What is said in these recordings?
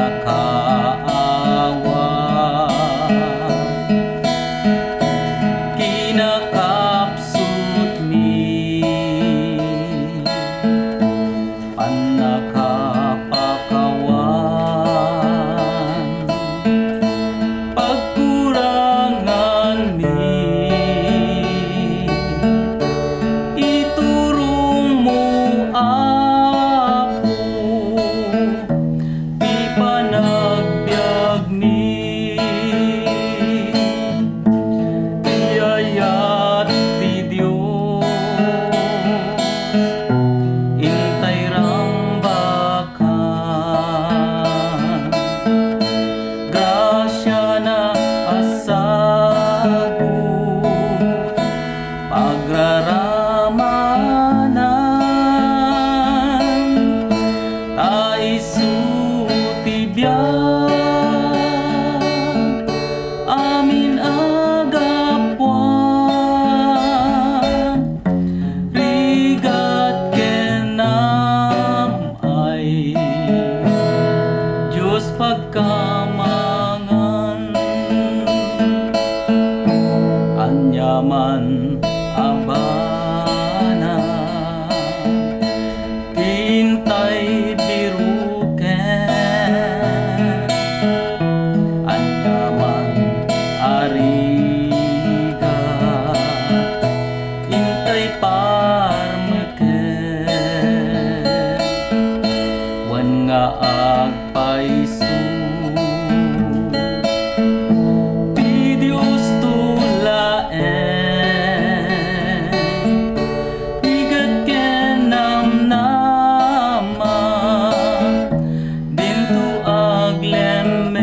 panakaawa. Kinakapsut mi panakapakawan. Pagkurangan mi iturong mo ako, di panagbiag mi iyayat ti Diyos, intay rambakan. Grasya na asagot pagraramanan, taisu tibiyag amin agapuan. Rigat kenam ay Diyos pagkamangan, anyaman abana hintay biruken, anyaman arigat hintay parmeken. Wan nga agpaisu ti Diyos tulaen, bigat kenamnama dinto aglemen.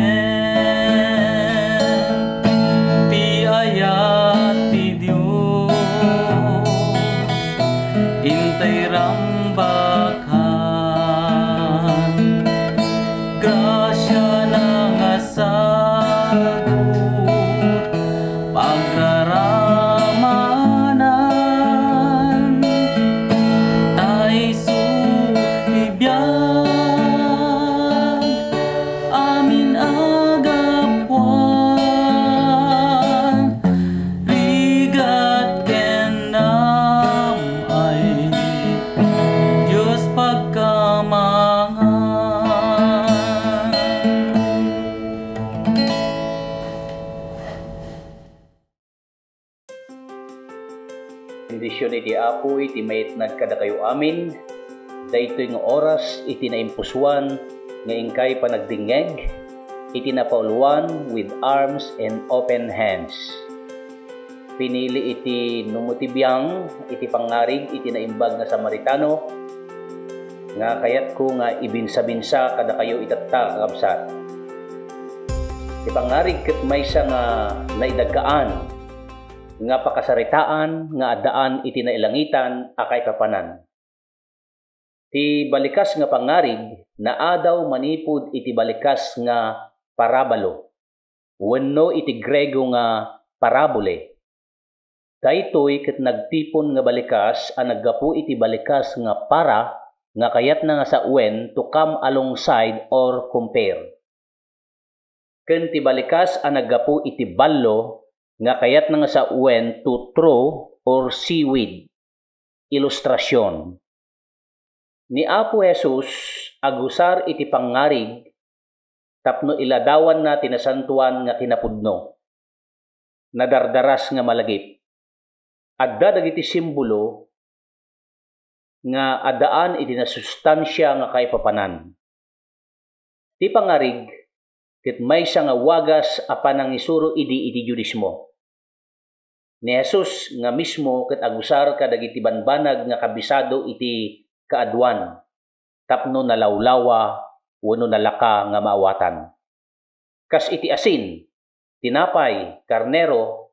Ti ayat ti Diyos, intay rambakan. Grasya na nga sagot pagraramanan, taisu tibiyag amin agapuan. Rigat kenam ay Diyos pagkamangan. Bendisyon iti Apo iti maitnag kada kayo amin. Daytoy nga oras iti naimpuswan nga ingkay panagdingeg, iti napauluan with arms and open hands. Pinili iti numutibiyang iti pangarig iti naimbag nga Samaritano, nga kayat ko nga ibinsa-binsa kada kayo itatta kakabsat. Iti pangarig ket maysa nga naidagkaan nga pakasaritaan nga addaan iti nailangitan akay kapanan. Ti balikas nga pangarig naadaw manipud iti balikas nga parabalo, wenno iti Grego nga parabole. Daytoy ket nagtipon nga balikas a naggapu iti balikas nga para nga kayat na nga sa uwen to come alongside or compare. Ken ti balikas a naggapu iti ballo nga kayat na nga sa uwen to throw or see with, ilustrasyon. Ni Apo Jesus agusar iti pangarig tapno iladawan na tinasantuan nga kinapudno, nadardaras nga malagip. Adda dagiti simbolo nga addaan iti nasustansya nga kaipapanan. Ti pangarig ket maysa nga wagas a panangisuro iti judismo. Ni Jesus nga mismo ket agusar kadagiti banbanag nga kabisado iti kaadwan, tapno nalawlawa wenno nalaka nga maawatan. Kas iti asin, tinapay, karnero,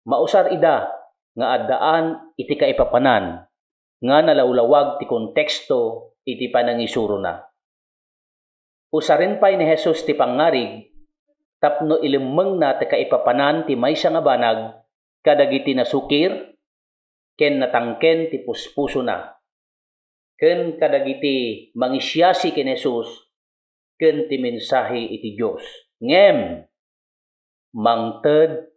mausar ida nga addaan iti kaipapanan nga nalawlawag ti konteksto iti panangisuro na. Usarin pay ni Jesus ti pangarig tapno ilimeng na ti kaipapanan ti maysa nga banag kadagiti nasukir ken natangken ti puspuso na. Ken kadagiti mangisyasi ken Jesus ken ti mensahe iti Dios. Ngem mangted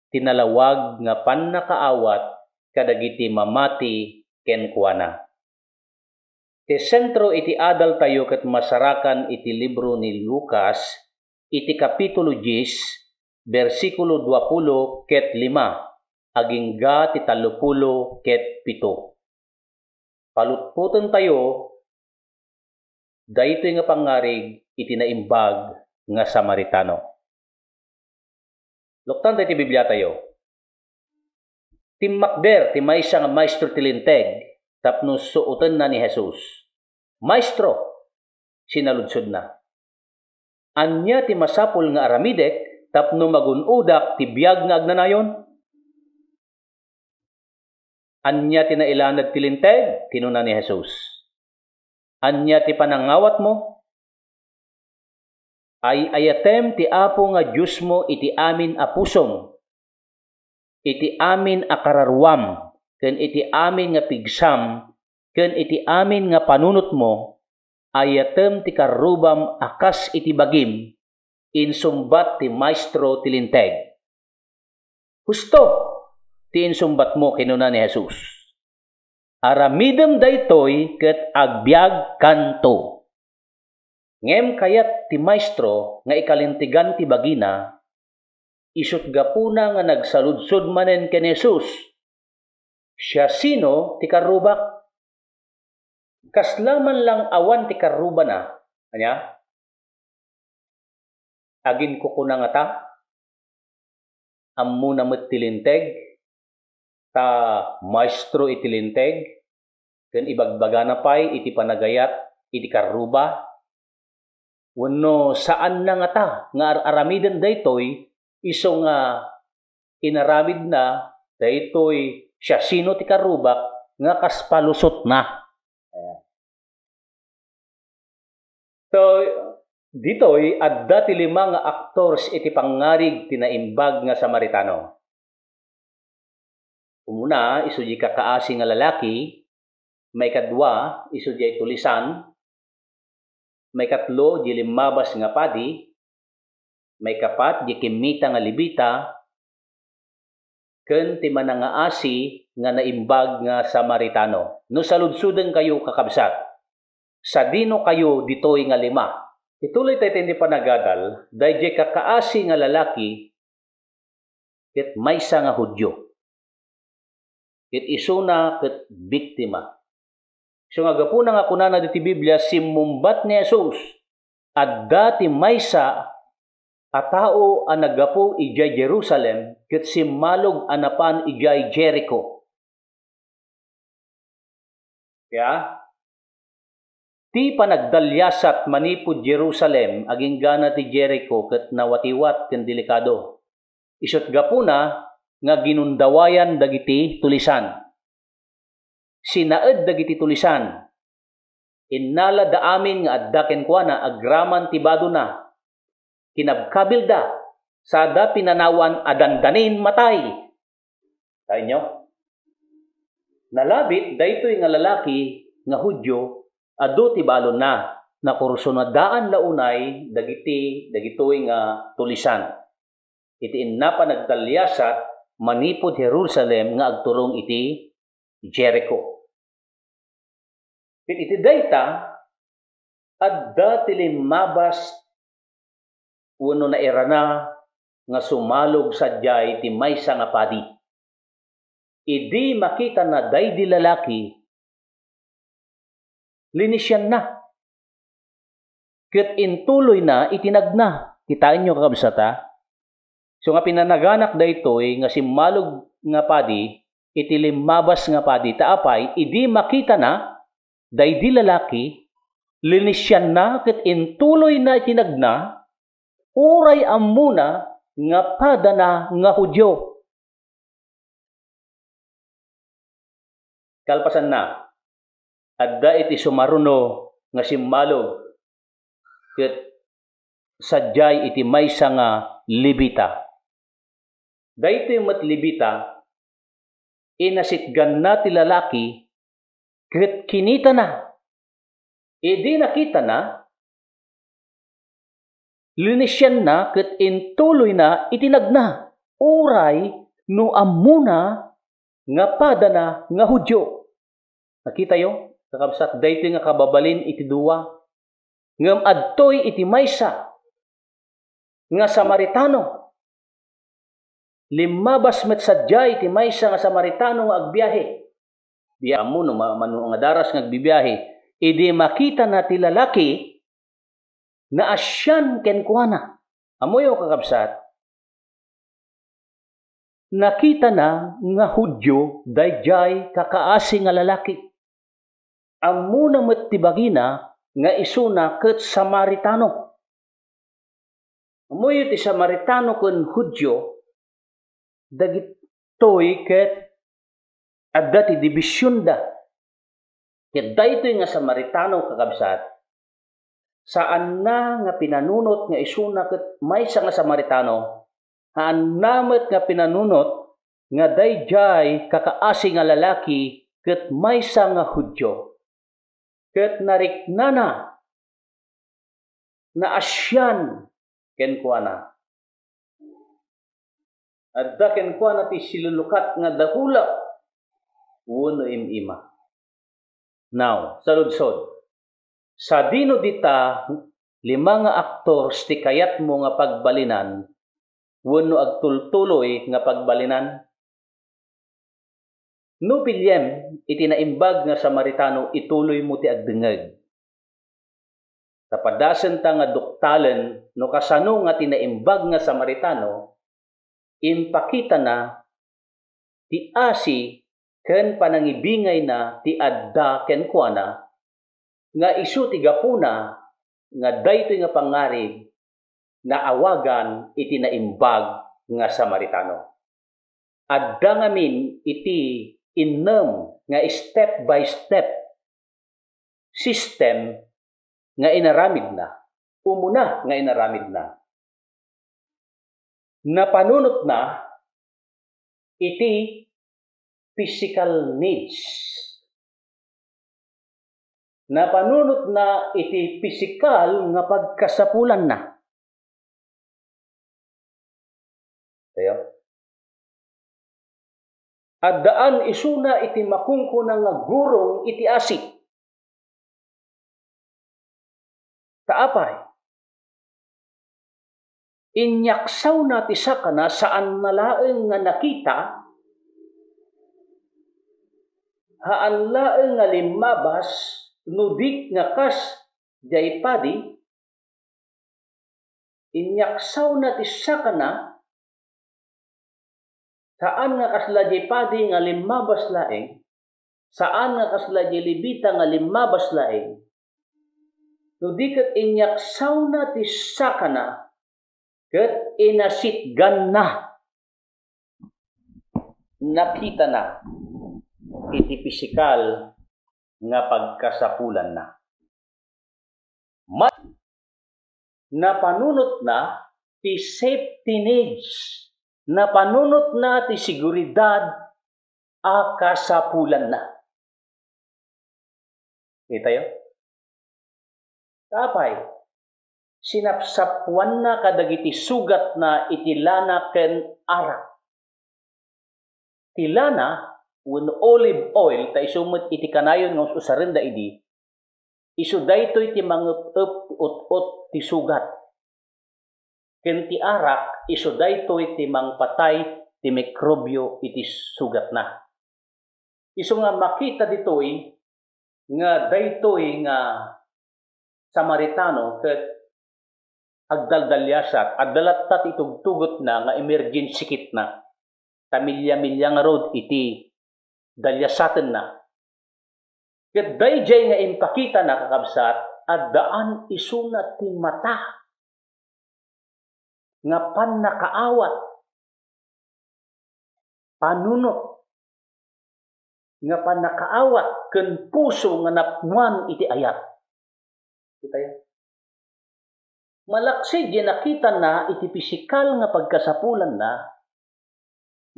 tinalawag nga pannakaawat kadagiti mamati ken kuana. Ti sentro iti adal tayo ket masarakan iti libro ni Lucas iti kapitulo 10 bersikulo 20 ket 5 agingga ti 30 ket 7. Palutputon tayo daytoy nga pangarig iti naimbag nga Samaritano. Luktan tayo ti Biblia tayo. Timmakder ti maysa nga maestro ti linteg tapno suoten na ni Jesus. Maestro, sinaludsod na. Anya ti masapul nga aramidek tapno magunudak ti biag nga agnanayon? Anya ti nailanad ti linteg? Kinuna ni Jesus. Anya ti panangawat mo? Ay ayatem ti Apo nga Diyos mo iti amin a pusom, iti amin a kararwam, ken iti amin nga pigsam, ken iti amin nga panunot mo, ayatem ti karubam akas iti bagim, insumbat ti maestro ti linteg. Husto ti insumbat mo, kinuna ni Jesus. Aramidem daytoy ket agbiag kanto. Ngem kayat ti maestro nga ikalintigan ti bagina, isut gapuna nga nagsaludsod manen ken Jesus. Siya sino ti karubak? Kaslaman lang awan ti karuba na. Anya? Agin ko kuna nga ta? Ammo na met ti linteg? Ta maestro iti linteg? Ken ibagbaga na pay iti panagayat iti karuba? Wenno saan na nga ta nga aramiden daytoy iso nga inaramid na daytoy siya sino ti karubak nga kaspalusot na. So ditoy adda ti 5 nga actors iti pangarig ti naimbag nga Samaritano. Umuna isu di kakaasi nga lalaki, may kadwa isu di tulisan, may katlo di limabas nga padi, may kapat di kimita nga libita, ken ti manangaasi nga naimbag nga Samaritano. No saludsuden kayo kakabsat, sa dino kayo ditoy nga 5. Ituloy tayo hindi panagadal, dahil kakaasi nga lalaki, ket maysa nga Hudyo. Ket isuna ket biktima. So nga gapuna nga kunana diti Biblia simmumbat ni Jesus adda ti maysa a tao a naggapu ijay Jerusalem ket simmalog anapan ijay Jericho. Ya? Ti panagdalyasat manipud Jerusalem aging gana ti Jericho ket nawatiwat ken delikado. Isut gapuna nga ginundawayan dagiti tulisan. Sinaed dagiti tulisan. Innala da amin nga adda kenkuana agraman tibado na. Kinabkabilda sada pinanawan adandanin matay. Tayo nyo? Nalabit daytoy nga lalaki nga Hudyo adu tibalon na nakursunadaan launay dagitoy nga tulisan. Iti inna pa nagtalyasat manipod Jerusalem nga agturong iti Jericho. Iti dayta adda ti 5 wenno na irana nga sumalog sadyay ti maysa nga padi. Idi makita na daydi lalaki linisyan na. Ket intuloy na itinagna. Kitain nyo kakabsata. So nga pinanaganak daytoy nga simmalog nga padi iti 5 nga padi taapay idi makita na daydi lalaki linisyan na ket intuloy na itinagna uray ammuna nga pada na nga Hudyo. Kalpasan na adda iti sumaruno nga simmalog ket sadyay iti maysa nga libita. Daytoy met libita inasitgan na ti lalaki ket kinita na. Idi nakita na Linisyan na ket intuloy na itinagna. Uray no amuna nga padana nga Hudyo. Nakita yo, kakabsat, daytoy nga kababalin iti duwa. Ngem adtoy iti maysa nga Samaritano. Limabas met sadyay iti maysa nga Samaritano nga agbiyahe. Di amo no manu nga daras nga agbibiyahe, idi makita na ti lalaki na asyan kenkuana. Amoy o kakabsat, nakita na nga Hudyo dayjay kakaasi nga lalaki. Amo na met ti bagina nga isuna ket Samaritano. Amoy ti Samaritano ken Hudyo dagitoy ket adda ti dibisyon da. Ket daytoy nga Samaritano kakabsat, saan na nga pinanunot nga isuna ket maysa nga Samaritano, haan namet nga pinanunot nga dayjay kakaasi nga lalaki ket maysa nga Hudyo. Ket nariknana na asyan kenkuana. Adda kenkuana ti silulukat nga dakula wenno imima. Now, saludsod. Sa dino dita 5 nga actors ti kayat mo nga pagbalinan wenno agtultuloy nga pagbalinan? No pilyem iti naimbag nga Samaritano ituloy mo ti agdengeg. Tapadasen ta nga duktalen no kasano nga tinaimbag nga Samaritano, impakita na ti asi ken panangibingay na ti adda kenkuana nga isu ti gapuna nga daytoy nga pangarib na awagan iti naimbag nga Samaritano. Adda ngamin iti innem nga step by step system nga inaramid na, umuna nga inaramid na. Napanunot na iti physical needs. Napanunot na iti physical nga pagkasapulan na. Tayo? At daan isuna iti makungkuna nga gurong iti asi. Kaapay? Inyaksaw na ti sakana saan nalaeng nga nakita, haan laeng nga limabas nudik nga kas jay padi, inyaksaw na ti sakana saan nga kasla jay padi nga limabas laeng, saan nga kasla jay libita nga limabas laeng, nudiket inyaksaw na ti sakana ket inasitgan na, nakita na iti pisikal nga pagkasapulan na. Napanunot na ti safety needs, napanunot na ti seguridad a kasapulan na. Kita yo? Tapay, sinapsapuan na kadagiti sugat na itilana ken ara. Tilana when olive oil ta isumot iti kanayon nga usaren da idi, isu daytoy ti mangup ut ti sugat. Ken ti arak isu daytoy ti mangpatay ti mikrobyo iti sugat na. Isu nga makita ditoy nga daytoy nga Samaritano ket agdaldalyasat addalat tat itugtugot na nga emergency kit na. Tamilya-milya nga road iti dalyasaten na. Ket dayjay nga impakita na kakabsat addaan isuna ti mata nga pannakaawat, panunot nga pannakaawat ken puso nga napnuan iti ayat. Kita yan? Malaksid yan nakita na iti pisikal nga pagkasapulan na,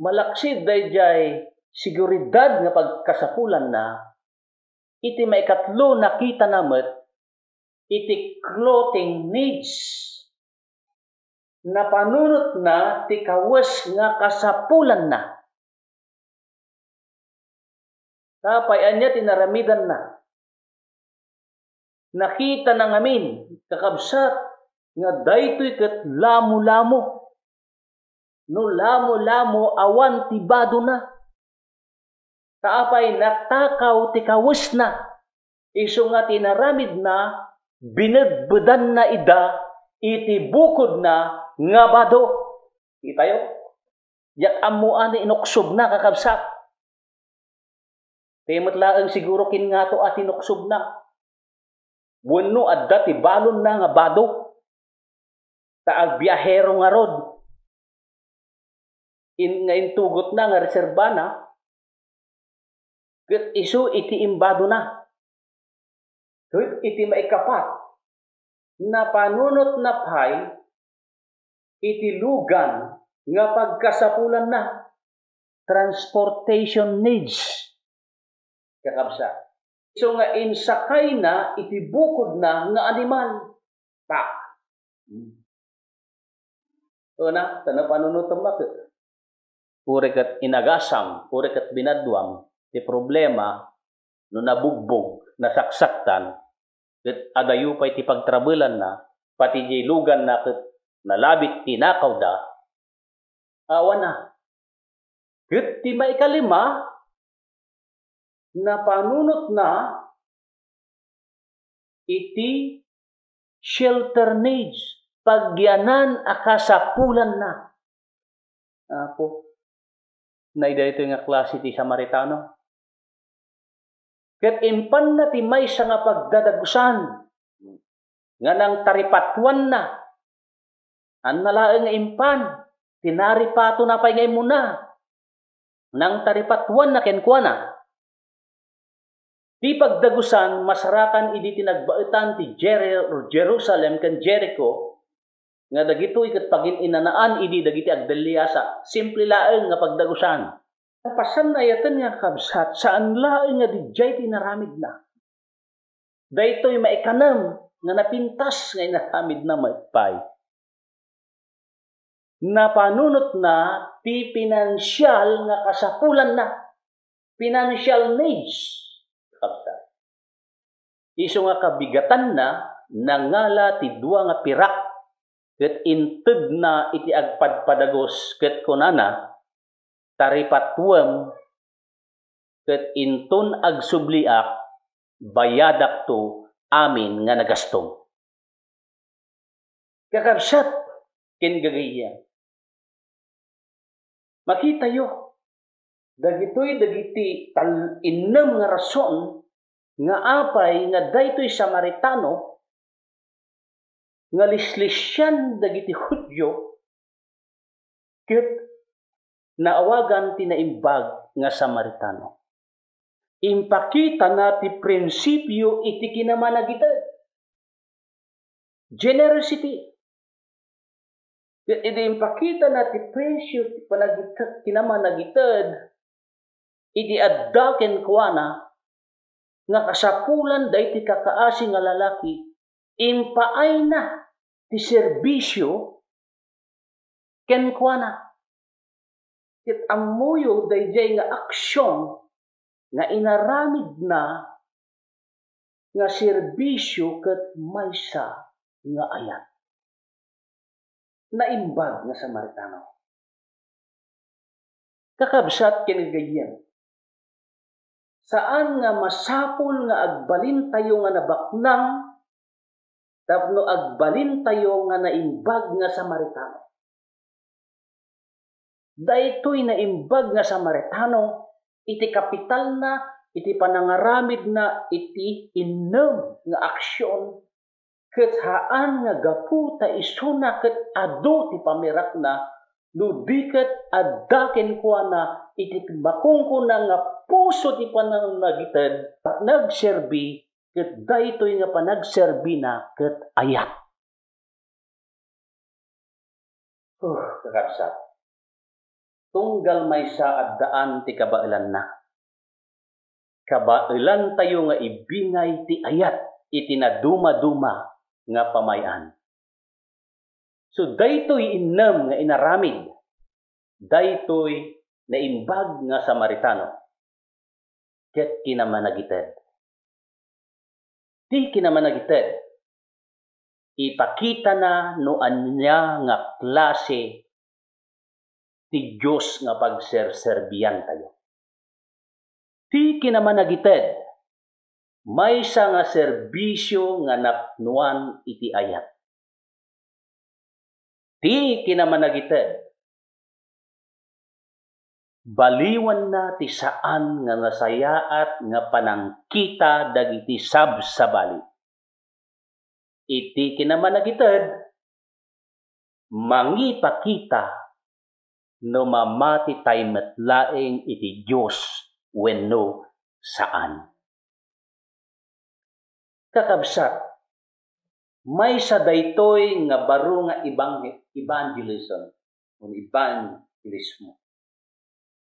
malaksid dayjay seguridad nga pagkasapulan na, iti maikatlo nakita namet iti clothing needs. napanunot na ti kawes nga kasapulan na. Tapay anya tinaramidan na. Nakita na ngamin, kakabsat, nga daytoy ket lamo-lamo. No lamo-lamo awan tibado na. Taapay natakaw ti kawes na. Isu nga tinaramid na, binagbedan na ida, iti bukod na nga bado. Itayo, yak amuan ni inuksob na kakabsat. Temot laeng siguro kin nga to at inuksob na. Wenno adda ti balon na nga bado. Taag biyahero nga rod. Nga intugot na nga reserba na. Ket isu iti imbado na. Ket iti maikapat. Napanunot na pay iti lugan nga pagkasapulan na. Transportation needs. Kakabsa. So nga insakay na iti bukod na nga animal. Tak. So na, tanang panunutom na. Puri kat inagasam, puri kat binadwam, ti problema no nabugbog, nasaksaktan, kat adayo pa iti pagtrabelan na, pati di lugan na kat nalabit tinakaw da, awan na. Kat ti maikalima, napanunot na iti shelter needs, pagyanan akasapulan na. Apo, naida ito nga klase ti Samaritano. Ket impan na ti maysa nga pagdadagusan, nga nang taripatuan na, an nalaeng nga impan, tinaripato na pay ngay muna, nang taripatuan na kenkwana. Di pagdagusan, masarakan idi tinagbaetan ti Jerusalem ken Jericho, nga dagito ikat pagin inanaan idi dagiti agdaliasa, simple laeng nga pagdagusan. Pasan na yatan nga kabsat, saan laeng nga dijay tinaramid na. Daytoy maikanam nga napintas nga inaramid na maipay. Napanunot na ti pinansyal nga kasapulan na. Financial needs. Isu nga kabigatan na nangala ti dua nga pirak ket inted na iti agpadpadagos ket kunana taripatuem ket intun agsubliak bayadak to amin nga nagastom. Kakabsat ken gagayyan. Makita yo dagiti innem nga rason nga apay nga daytoy Samaritano nga lislisyan dagiti Hudyo ket naawagan ti naimbag nga Samaritano. Impakita na ti prinsipyo iti kinamanagitad. Generosity. Iti impakita na ti prinsipyo ti kinamanagitad iti addaken kuana nga kasapulan dayti kakaasi nga lalaki impaay na ti serbisyo ken kuana. Ket amuyo dayjay nga aksyon nga inaramid na nga serbisyo ket maysa nga ayat. Naimbag nga Samaritano. Kakabsat ken gayem. Saan nga masapul nga agbalin tayo nga nabaknang tapno agbalin tayo nga naimbag nga Samaritano. Daytoy naimbag nga Samaritano iti kapital na iti panangaramid na iti innem nga aksyon ket haan nga gapu ta isuna ket adu ti pamirak na no diket addaken kuana iti makungkuna nga puso ti pananagitad nagserbi ket daytoy nga panagserbi na ket ayat. Kakabsat. Tunggal maysa addaan ti kabaelan na. Kabaelan tayo nga ibingay ti ayat iti naduma-duma nga pamayan. So daytoy innem nga inaramid, daytoy naimbag nga Samaritano, ket kinamanagited. Di kinamanagited, ipakita na no anya nga klase ti Diyos nga pagserserbiyan tayo. Di kinamanagited, maysa nga serbisyo nga napnuan iti ayat. Di kinamanagited, baliwan na ti saan nga nasayaat nga panangkita dagiti sabsabali. Iti kinamanagited, mangipakita no mamati tayo metlaeng iti Diyos wenno saan. Kakabsat, may sa daytoy nga baro nga evangelismo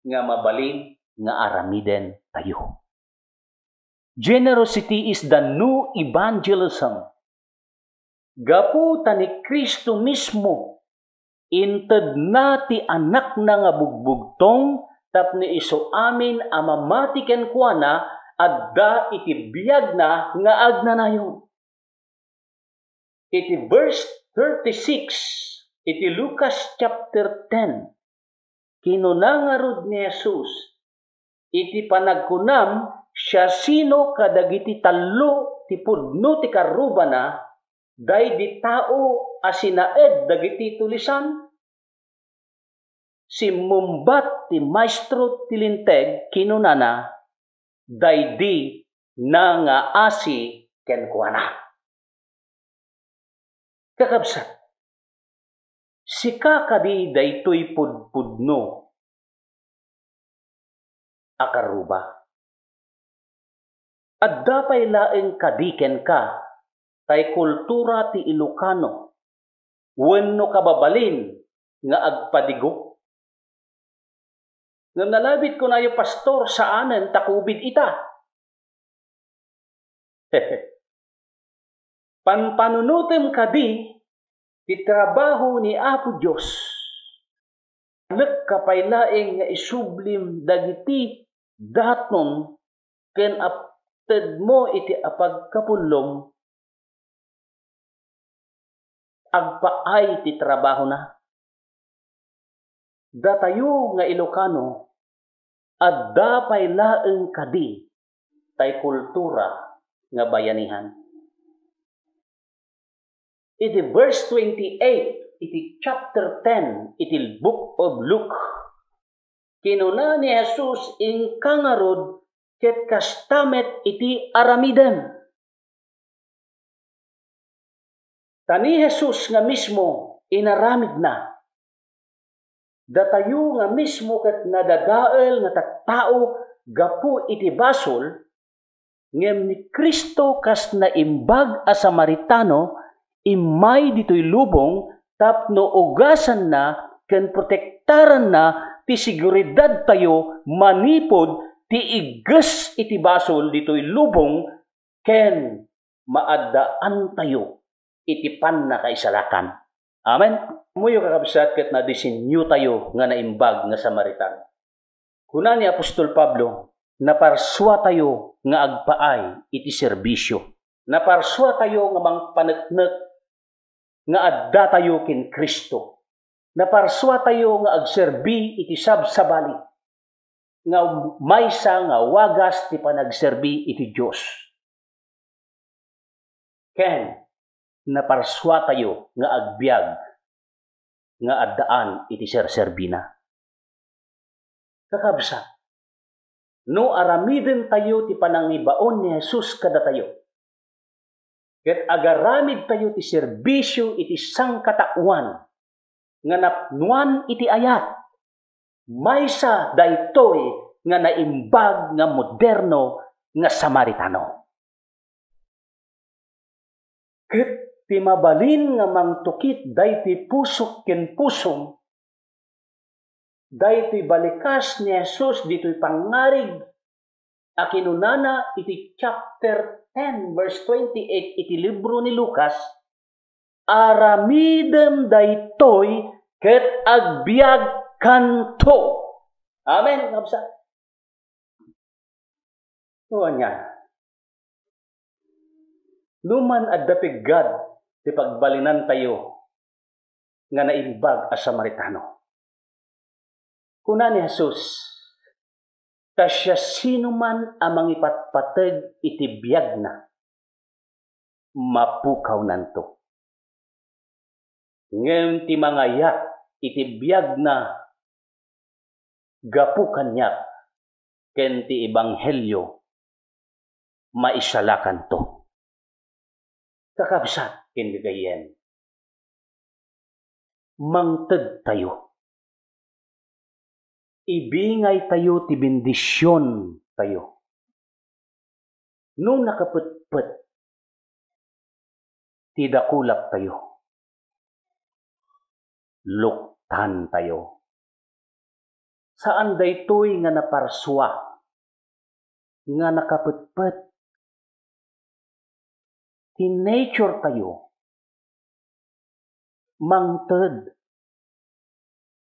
nga mabalin nga aramiden tayo. Generosity is the new evangelism. Gaputa ni Kristo mismo, inted na ti anak na nga bugbugtong, tapno iso amin amamati ken kuana, adda iti biyag na nga agnanayon. Iti verse 36, iti Lucas chapter 10, kinunangarod ni Jesus, iti panagkunam, siya sino kadagiti talo ti pudno ti karubana, day di tao asinaed dagiti tulisan. Si mumbat ti maestro ti linteg kinunana, day di na nga asi ken kuana. Kakabsat, si kakadi daytoy pudpudno akaruba. At dapay laeng kadiken ka, tay kultura ti Ilocano, wenno kababalin nga agpadigok. Ngam nalabit ko na yung pastor sa anen takubid ita. Panpanunutem kadi ti trabaho ni Apo Diyos. Nagkapaylaeng nga isublim dagiti daton ken apted mo iti apagkapulong agpaay ti trabaho na. Datayo nga Ilocano adda paylaeng kadi tay kultura nga bayanihan. Iti verse 28, iti chapter 10, iti book of Luke. Kinuna ni Jesus ing kangarod ket kastamet iti aramiden. Tani Jesus nga mismo inaramid na. Datayo nga mismo ket nadadael nga tattao gapu iti basol ngem ni Kristo kas naimbag a Samaritano imay ditoy lubong tapno ugasan na ken protektaran na ti seguridad tayo manipod ti igges iti basol ditoy lubong ken maaddaan tayo iti pannakaisalakan. Amen. Muyo kakabsat ket na disenyo tayo nga naimbag nga Samaritan. Kuna ni Apostol Pablo, naparswa tayo nga agpaay iti serbisyo. Naparswa tayo nga mangpaneknek nga adda tayo ken Kristo. Naparswa tayo nga agserbi iti sabsabali. Nga maysa nga wagas ti panagserbi iti Dios. Ken naparswa tayo nga agbiag nga addaan iti serserbina. Kakabsat, no aramiden tayo ti panangibaon ni Jesus kada tayo. Ket agaramid tayo ti serbisyo iti sangkatauan nga napnuan iti ayat. Maysa daytoy nga naimbag nga moderno nga Samaritano. Ket ti mabalin nga mangtukit dayti pusok ken pusom, dayti balikas ni Jesus ditoy pangarig a kinunana iti chapter 10 verse 28 iti libro ni Lucas, aramidem daytoy ket agbiag kanto. Amen, kabsa. Tuwa niya. Numan adda God, ti pagbalinan tayo nga naimbag as Samaritano. Kuna ni Jesus, kasya sino man amang ipatpateg iti biyag na, mapukaw nanto. Ngayon ti mga yak, iti biyag na, gapukan niya, ken ti ebanghelyo, maisalakan to. Kakabsat, ken gagayen. Mangted tayo. Ibingay tayo ti bendisyon tayo. Nung nakaputput, ti dakulak tayo. Luktan tayo. Saan daytoy nga naparswa, nga nakaputput, ti nature tayo, mangted.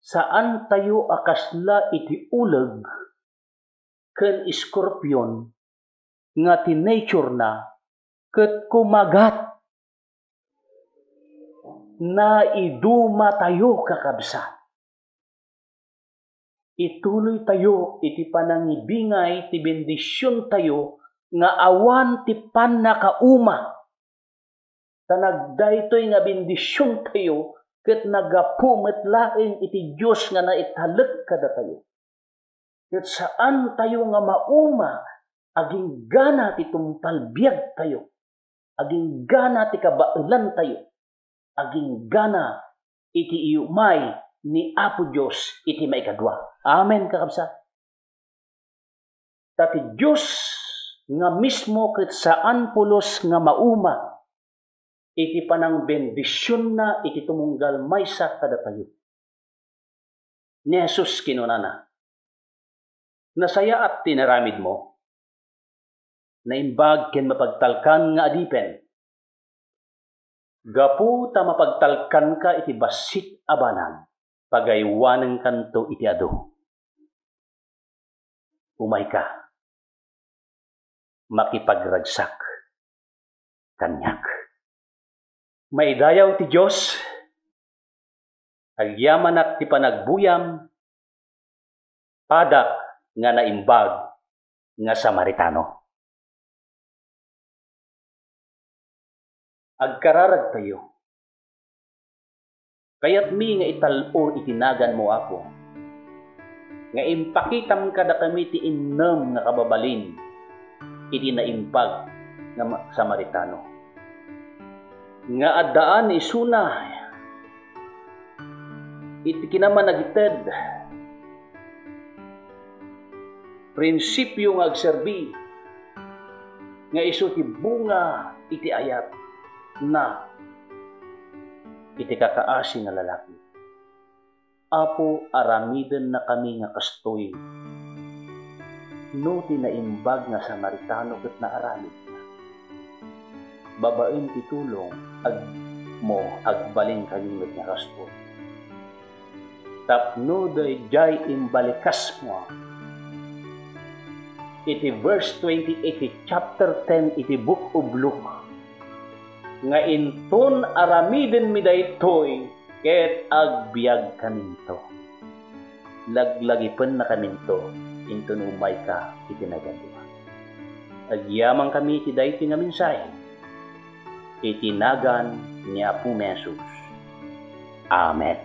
Saan tayo akasla iti uleg ken iskorpion nga ti nature na ket kumagat na iduma tayo kakabsat. Ituloy tayo iti panangibingay ti bendisyon tayo nga awan ti pannakauma. Tanagdaytoy nga bendisyon tayo ket nagapumet laeng iti Dios nga naitalek kada tayo. Ket saan tayo nga mauma, aging gana ti tumpalbiag tayo, aging gana ti kabailan tayo, aging gana iti iumay ni Apo Dios iti maikadwa. Amen kakabsat. Tati Dios nga mismo ket saan pulos nga mauma, iti panang bendisyon na iti tumunggal maysa kada tayo. Ni Jesus kinunana, nasaya at tinaramid mo, naimbag ken mapagtalkan nga adipen, gapu ta mapagtalkan ka iti basit abanan, pagaywanen kanto iti adu. Umay ka, makipagragsak kanyak. Maidayaw ti Diyos, agyaman at ti panagbuyam, padak nga naimbag nga Samaritano. Agkararag tayo, kayat mi nga italo itinagan mo ako, nga impakitam kada kami ti innem nga kababalin, iti naimbag nga Samaritano. Nga addaan isuna iti kinaman nagited prinsipyo nga agserbi nga isu ti bunga iti ayat na iti kakaasi nga lalaki. Apo aramiden na kami nga kastoy no ti naimbag nga Samaritano ket naaramid na. Babaen ti tulong agbaling kalimot nga kastoy. Tapno dayjay imbalikas mo. Iti verse 28 iti chapter 10 iti book of Luke. Nga inton aramiden mi daytoy ket agbiag kaminto. Laglagipen na kaminto inton umay ka iti nagadua. Agyamang kami iti daytoy nga mensahe. Itinagan ni Apo Jesus. Amen.